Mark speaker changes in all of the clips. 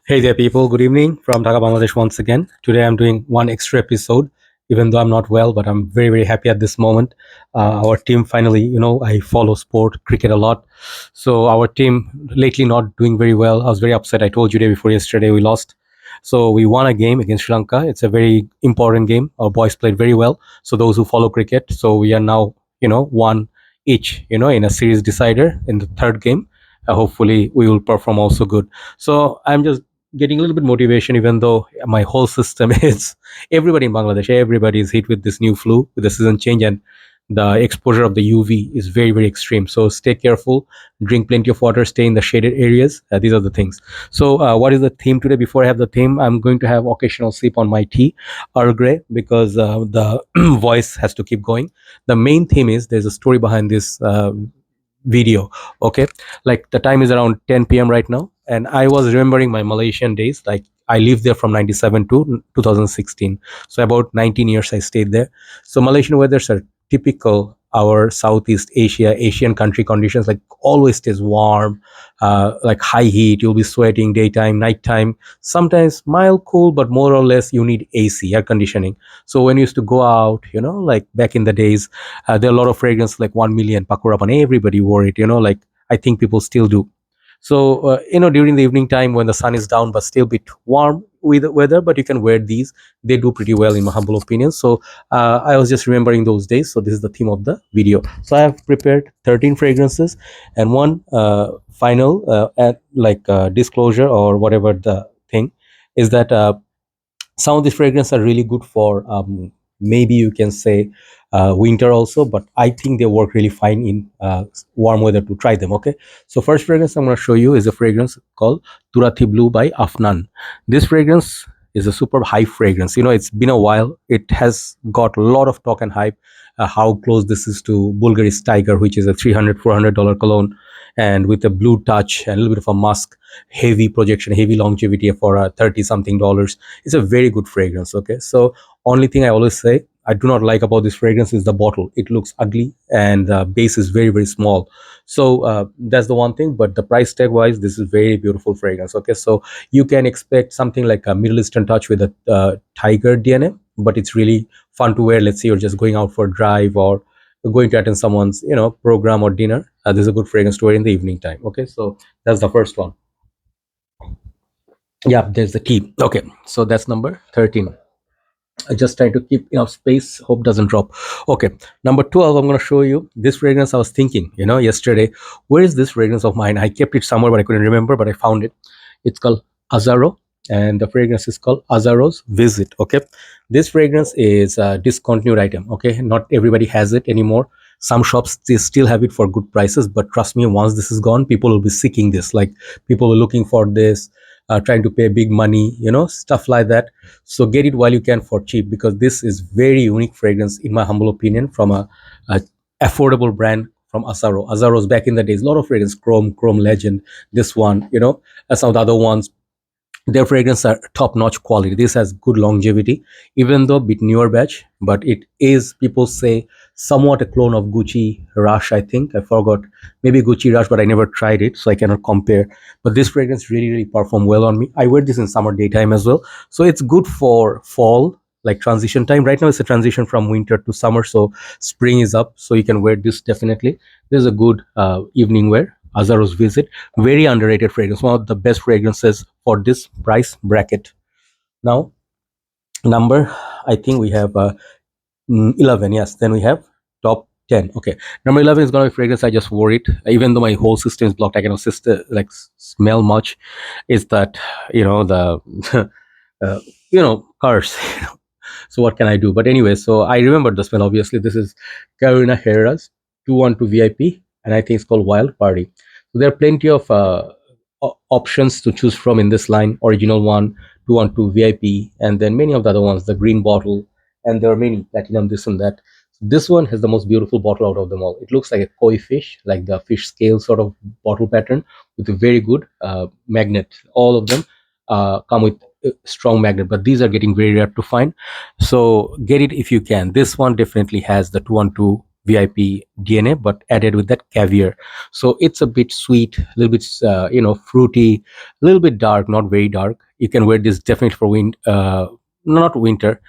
Speaker 1: Hey there, people. Good evening from Dhaka, Bangladesh once again. Today I'm doing one extra episode, even though I'm not well, but I'm very, very happy at this moment. Our team finally, I follow sport, cricket a lot. So our team lately not doing very well. I was very upset. I told you day before yesterday we lost. So we won a game against Sri Lanka. It's a very important game. Our boys played very well. So those who follow cricket, so we are now, one each, in a series decider in the third game. Hopefully we will perform also good. So I'm just getting a little bit motivation, even though my whole system is everybody in Bangladesh, everybody is hit with this new flu with the season change, and the exposure of the UV is very, very extreme. So stay careful, drink plenty of water, stay in the shaded areas. These are the things. So what is the theme today? Before I have the theme, I'm going to have occasional sip on my tea, Earl Grey, because the voice has to keep going. The main theme is there's a story behind this video. Okay, like the time is around 10 p.m. right now, and I was remembering my Malaysian days. Like I lived there from 97 to 2016, so about 19 years I stayed there. So Malaysian weathers are typical our Southeast Asian country conditions. Like always stays warm, like high heat, you'll be sweating daytime, nighttime, sometimes mild cool, but more or less you need AC, air conditioning. So when you used to go out, like back in the days, there are a lot of fragrance like 1 million Paco, Rabanne, everybody wore it, like I think people still do. So during the evening time when the sun is down but still a bit warm with the weather, but you can wear these. They do pretty well in my humble opinion. So I was just remembering those days. So this is the theme of the video. So I have prepared 13 fragrances, and one final disclosure or whatever the thing is that some of these fragrances are really good for maybe you can say winter also, but I think they work really fine in warm weather to try them. Okay, so first fragrance I'm going to show you is a fragrance called Turathi Blue by Afnan. This fragrance is a super high fragrance. It's been a while. It has got a lot of talk and hype, how close this is to Bulgari's Tiger, which is a $300-400 cologne, and with a blue touch and a little bit of a musk, heavy projection, heavy longevity for 30 something dollars. It's a very good fragrance. Okay, so only thing I always say I do not like about this fragrance is the bottle. It looks ugly and the base is very, very small. So that's the one thing. But the price tag wise, this is very beautiful fragrance. Okay, so you can expect something like a Middle Eastern touch with a tiger DNA, but it's really fun to wear. Let's say you're just going out for a drive or going to attend someone's program or dinner. This is a good fragrance to wear in the evening time. Okay, so that's the first one. Yeah, there's the key. Okay, so that's number 13. I just try to keep enough space, hope doesn't drop. Okay, number 12, I'm going to show you this fragrance. I was thinking, yesterday, where is this fragrance of mine? I kept it somewhere, but I couldn't remember, but I found it. It's called Azzaro, and the fragrance is called Azzaro's Visit. Okay, this fragrance is a discontinued item. Okay, not everybody has it anymore. Some shops they still have it for good prices, but trust me, once this is gone, people will be seeking this. Like people are looking for this, trying to pay big money, stuff like that. So get it while you can for cheap, because this is very unique fragrance in my humble opinion from a affordable brand from Azzaro. Azzaro's back in the days, a lot of fragrance, Chrome Legend, this one, some of the other ones, their fragrance are top-notch quality. This has good longevity, even though a bit newer batch, but it is, people say, somewhat a clone of Gucci Rush. I think I forgot, maybe Gucci Rush, but I never tried it, so I cannot compare. But this fragrance really, really performed well on me. I wear this in summer daytime as well, so it's good for fall, like transition time. Right now it's a transition from winter to summer, so spring is up, so you can wear this definitely. This is a good evening wear. Azzaro's Visit, very underrated fragrance, one of the best fragrances for this price bracket. Now, number, I think we have 11. Yes, then we have top 10. Okay, number 11 is gonna be fragrance. I just wore it, even though my whole system is blocked. I cannot smell much. Is that the curse? So what can I do? But anyway, so I remember the smell. Obviously, this is Carolina Herrera's 212 VIP, and I think it's called Wild Party. So there are plenty of options to choose from in this line. Original one, 212 VIP, and then many of the other ones, the green bottle, and there are many platinum, this and that. So this one has the most beautiful bottle out of them all. It looks like a koi fish, like the fish scale sort of bottle pattern, with a very good magnet. All of them come with a strong magnet, but these are getting very rare to find. So get it if you can. This one definitely has the 212 VIP DNA, but added with that caviar. So it's a bit sweet, a little bit, fruity, a little bit dark, not very dark. You can wear this definitely for not winter,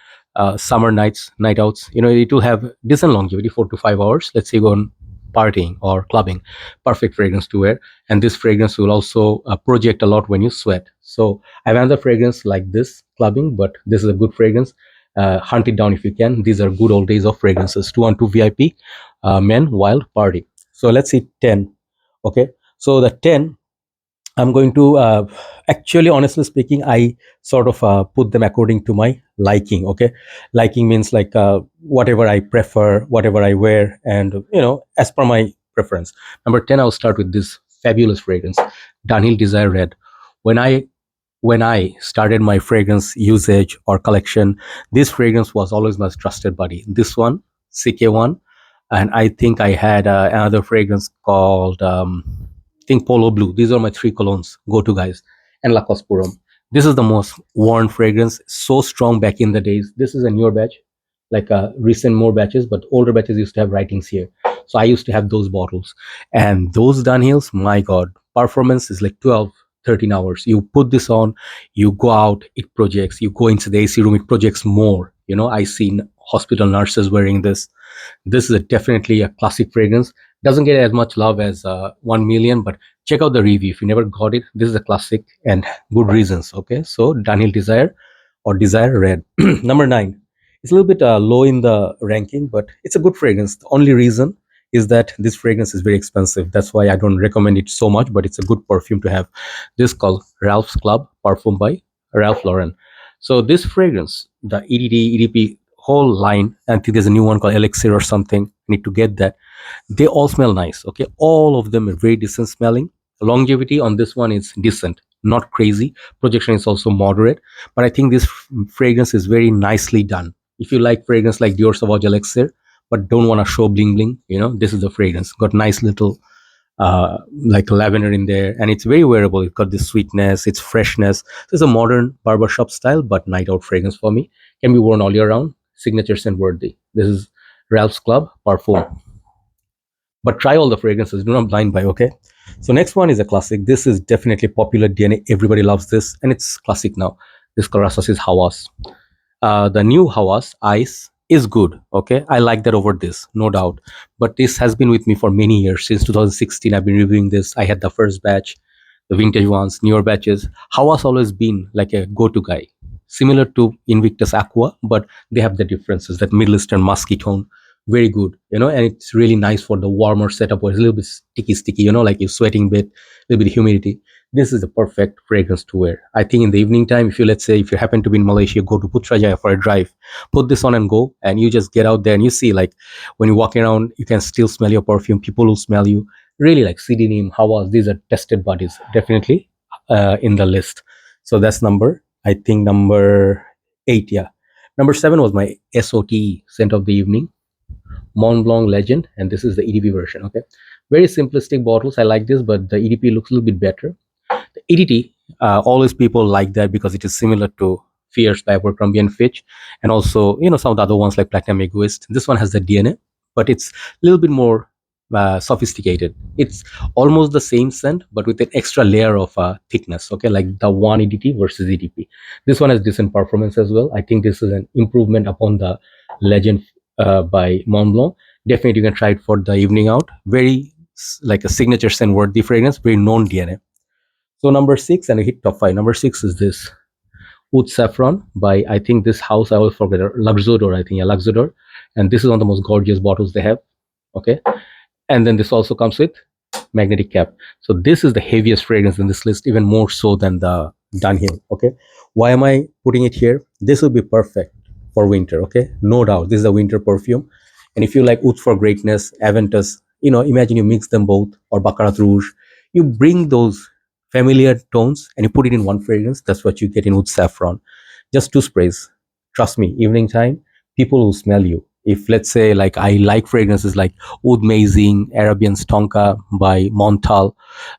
Speaker 1: summer nights, night outs. It will have decent longevity, 4 to 5 hours. Let's say you go on partying or clubbing, perfect fragrance to wear. And this fragrance will also project a lot when you sweat. So I have another fragrance like this clubbing, but this is a good fragrance. Hunt it down if you can. These are good old days of fragrances. 212 VIP, men wild party. So let's see 10. Okay, so the 10, I'm going to actually, honestly speaking, I sort of put them according to my liking. Okay, liking means like whatever I prefer, whatever I wear, and as per my preference. Number 10, I'll start with this fabulous fragrance, Dunhill Desire Red. When I started my fragrance usage or collection, this fragrance was always my trusted buddy. This one, CK1, and I think I had another fragrance called think Polo Blue. These are my three colognes, go to guys, and Lacoste Purum. This is the most worn fragrance, so strong back in the days. This is a newer batch, like recent more batches, but older batches used to have writings here. So I used to have those bottles, and those Dunhills, my God, performance is like 12, 13 hours. You put this on, you go out, it projects. You go into the AC room, it projects more. I seen hospital nurses wearing this. This is definitely a classic fragrance. Doesn't get as much love as 1 million, but check out the review. If you never got it, this is a classic and good reasons. Okay, so Dunhill Desire or Desire Red. Number 9. It's a little bit low in the ranking, but it's a good fragrance. The only reason is that this fragrance is very expensive. That's why I don't recommend it so much, but it's a good perfume to have. This called Ralph's Club Parfum by Ralph Lauren. So this fragrance, the EDP whole line, I think there's a new one called Elixir or something. I need to get that. They all smell nice. Okay, all of them are very decent smelling. Longevity on this one is decent, not crazy. Projection is also moderate, but I think this fragrance is very nicely done. If you like fragrance like Dior Sauvage Elixir but don't want to show bling bling, this is the fragrance. Got nice little like lavender in there, and it's very wearable. It's got this sweetness, it's freshness. So it's a modern barbershop style but night out fragrance for me. Can be worn all year round. Signature scent worthy. This is Ralph's Club Parfum. But try all the fragrances. Do not blind buy. Okay. So next one is a classic. This is definitely popular DNA. Everybody loves this, and it's classic now. This Rasasi Hawas. The new Hawas Ice is good. Okay, I like that over this, no doubt. But this has been with me for many years. Since 2016, I've been reviewing this. I had the first batch, the vintage ones, newer batches. Hawas always been like a go-to guy, similar to Invictus Aqua, but they have the differences. That Middle Eastern musky tone, very good, and it's really nice for the warmer setup where it's a little bit sticky, like you're sweating a bit, a little bit of humidity. This is the perfect fragrance to wear. I think in the evening time, let's say if you happen to be in Malaysia, go to Putrajaya for a drive, put this on and go, and you just get out there and you see, like, when you walk around, you can still smell your perfume. People will smell you. Really, like CDNIM, Hawas, these are tested bodies, definitely in the list. So that's I think number 8, yeah. Number 7 was my SOT scent of the evening, Mont Blanc Legend, and this is the EDP version. Okay, very simplistic bottles. I like this, but the EDP looks a little bit better. The EDT, always people like that because it is similar to Fierce by Abercrombie and Fitch, and also some of the other ones like Platinum Egoist. This one has the DNA, but it's a little bit more sophisticated. It's almost the same scent, but with an extra layer of thickness. Okay, like the one EDT versus EDP. This one has decent performance as well. I think this is an improvement upon the Legend by Mont Blanc. Definitely, you can try it for the evening out. Very like a signature scent worthy fragrance, very known DNA. So number 6, and I hit top 5. Number 6 is this Oud Saffron by, I think this house, I always forget, Luxodor, I think, yeah, Luxodor. And this is one of the most gorgeous bottles they have. Okay. And then this also comes with magnetic cap. So this is the heaviest fragrance in this list, even more so than the Dunhill. Okay. Why am I putting it here? This will be perfect for winter. Okay. No doubt. This is a winter perfume. And if you like Oud for Greatness, Aventus, imagine you mix them both, or Baccarat Rouge, you bring those familiar tones and you put it in one fragrance. That's what you get in Oud Saffron. Just 2 sprays. Trust me, evening time, people will smell you. If let's say like I like fragrances like Oud Mazing, Arabian Stonka by Montal,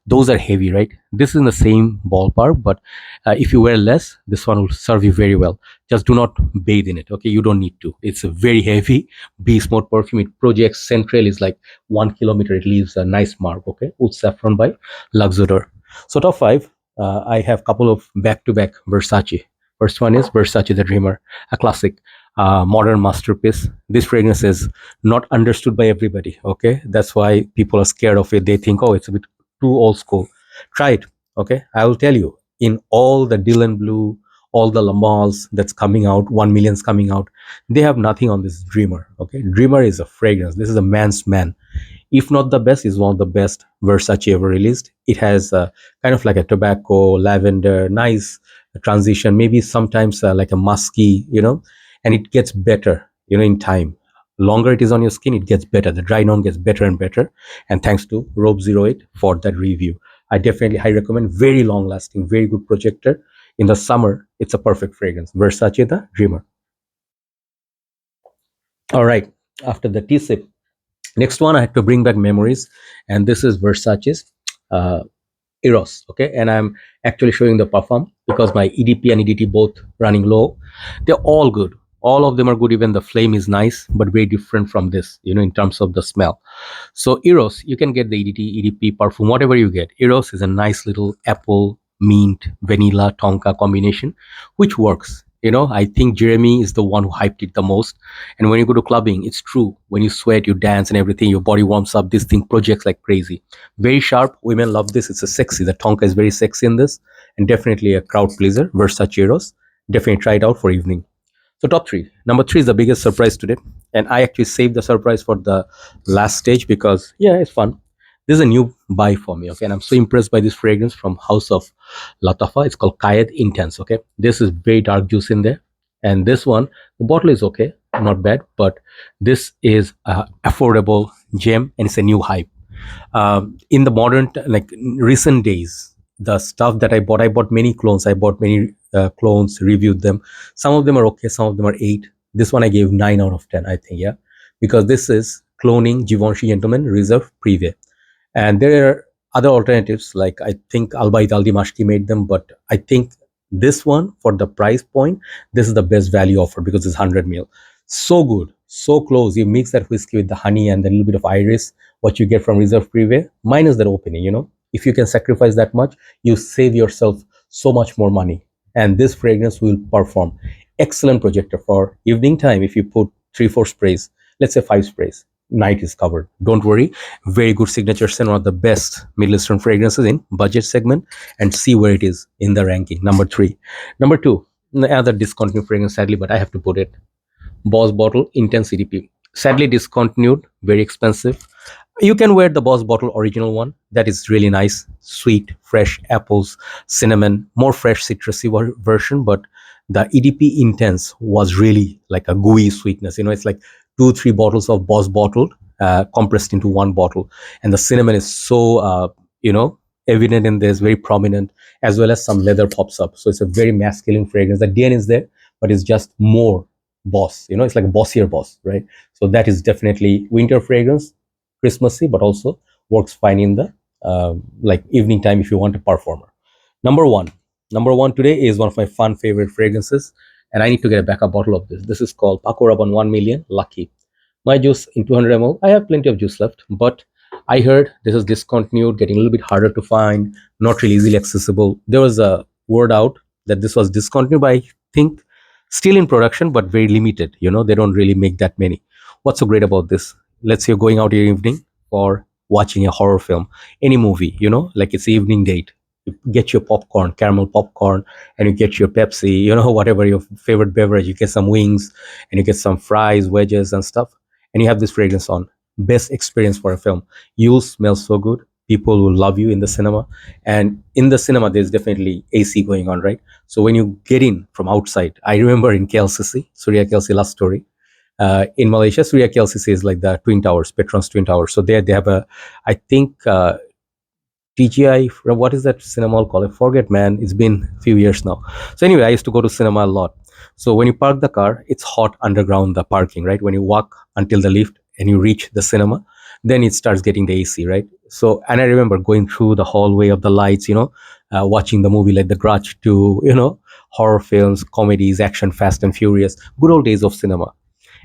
Speaker 1: those are heavy, right? This is in the same ballpark, but if you wear less, this one will serve you very well. Just do not bathe in it, okay? You don't need to. It's a very heavy beast mode perfume. It projects central is like 1 kilometer. It leaves a nice mark, okay? Oud Saffron by Luxodor. So top five, I have couple of back-to-back Versace. First one is Versace the Dreamer, a classic, modern masterpiece. This fragrance is not understood by everybody. Okay, that's why people are scared of it. They think, oh, it's a bit too old school. Try it. Okay, I will tell you. In all the Dylan Blue, all the Lamals that's coming out, 1 million's coming out, they have nothing on this Dreamer. Okay, Dreamer is a fragrance. This is a man's man. If not the best, is one of the best Versace ever released. It has kind of like a tobacco, lavender, nice transition, maybe sometimes like a musky, and it gets better, in time. Longer it is on your skin, it gets better. The dry on gets better and better. And thanks to Robe08 for that review. I definitely highly recommend. Very long lasting, very good projector. In the summer, it's a perfect fragrance. Versace the Dreamer. All right. After the tea sip, next one I had to bring back memories, and this is Versace's uh, Eros. Okay, and I'm actually showing the Parfum because my EDP and EDT both running low. They're all good. All of them are good. Even the flame is nice, but very different from this, in terms of the smell. So Eros, you can get the EDT, EDP, Parfum, whatever you get. Eros is a nice little apple, mint, vanilla, tonka combination, which works. I think Jeremy is the one who hyped it the most. And when you go to clubbing, it's true. When you sweat, you dance and everything, your body warms up. This thing projects like crazy. Very sharp. Women love this. It's a sexy. The tonka is very sexy in this, and definitely a crowd pleaser. Versace Eros. Definitely try it out for evening. So top three. Number three is the biggest surprise today, and I actually saved the surprise for the last stage because yeah, it's fun. This is a new buy for me, okay, and I'm so impressed by this fragrance from House of Lattafa. It's called Qaa'ed Intense, okay. This is very dark juice in there, and this one, the bottle is okay, not bad, but this is a affordable gem, and it's a new hype. In the modern, like recent days, the stuff that I bought many clones. I bought many clones, reviewed them. Some of them are okay, some of them are 8. This one I gave 9 out of 10, I think, yeah, because this is cloning Givenchy Gentleman Reserve Privé. And there are other alternatives, like I think Albayt Al Dimashki made them, but I think this one, for the price point, this is the best value offer because it's 100 ml. So good, so close. You mix that whiskey with the honey and a little bit of iris, what you get from Reserve Privé, minus that opening, If you can sacrifice that much, you save yourself so much more money. And this fragrance will perform. Excellent projector for evening time. If you put 3-4 sprays, let's say 5 sprays, night is covered. Don't worry. Very good signature scent, one of the best Middle Eastern fragrances in budget segment, and see where it is in the ranking. Number 3. Number 2, another discontinued fragrance, sadly, but I have to put it. Boss Bottle Intense EDP. Sadly discontinued, very expensive. You can wear the Boss Bottle original one. That is really nice. Sweet, fresh apples, cinnamon, more fresh citrusy version. But the EDP Intense was really like a gooey sweetness. It's like 2-3 bottles of Boss Bottle compressed into one bottle. And the cinnamon is so, evident in this, very prominent, as well as some leather pops up. So it's a very masculine fragrance. The DN is there, but it's just more boss. It's like a bossier boss, right? So that is definitely winter fragrance, Christmassy, but also works fine in the like evening time if you want a performer. Number one. Number one today is one of my fun favorite fragrances, and I need to get a backup bottle of this. This is called Paco Rabanne 1 million Lucky. My juice in 200 ml. I have plenty of juice left, but I heard this is discontinued, getting a little bit harder to find, not really easily accessible. There was a word out that this was discontinued, but I think still in production, but very limited. They don't really make that many. What's so great about this? Let's say you're going out your evening or watching a horror film, any movie, like it's evening date. You get your popcorn, caramel popcorn, and you get your Pepsi, whatever your favorite beverage. You get some wings and you get some fries, wedges, and stuff, and you have this fragrance on. Best experience for a film. You'll smell so good. People will love you in the cinema, and in the cinema there's definitely AC going on, right? So when you get in from outside, I remember in KLCC, Surya KLC last story, in Malaysia, Surya KLCC is like the Twin Towers, Petron's Twin Towers. So there they have a, I think, TGI, what is that cinema hall called? I forget, man. It's been a few years now. So anyway, I used to go to cinema a lot. So when you park the car, it's hot underground the parking, right? When you walk until the lift and you reach the cinema, then it starts getting the AC, right? So, and I remember going through the hallway of the lights, watching the movie like The Grudge to, horror films, comedies, action, Fast and Furious, good old days of cinema.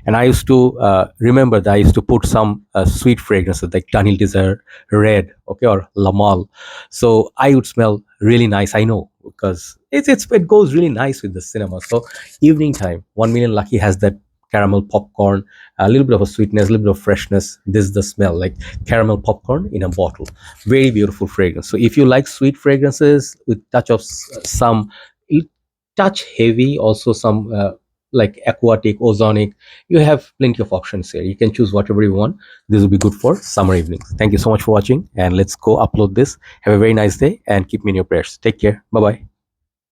Speaker 1: And I used to remember that I used to put some sweet fragrances like Dunhill Desire Red, okay, or Lamal. So I would smell really nice. I know because it goes really nice with the cinema. So evening time, 1 Million Lucky has that caramel popcorn, a little bit of a sweetness, a little bit of freshness. This is the smell, like caramel popcorn in a bottle. Very beautiful fragrance. So if you like sweet fragrances with touch of some touch heavy, also some like aquatic, ozonic, you have plenty of options here. You can choose whatever you want. This will be good for summer evenings. Thank you so much for watching, and let's go upload this. Have a very nice day and keep me in your prayers. Take care. Bye bye.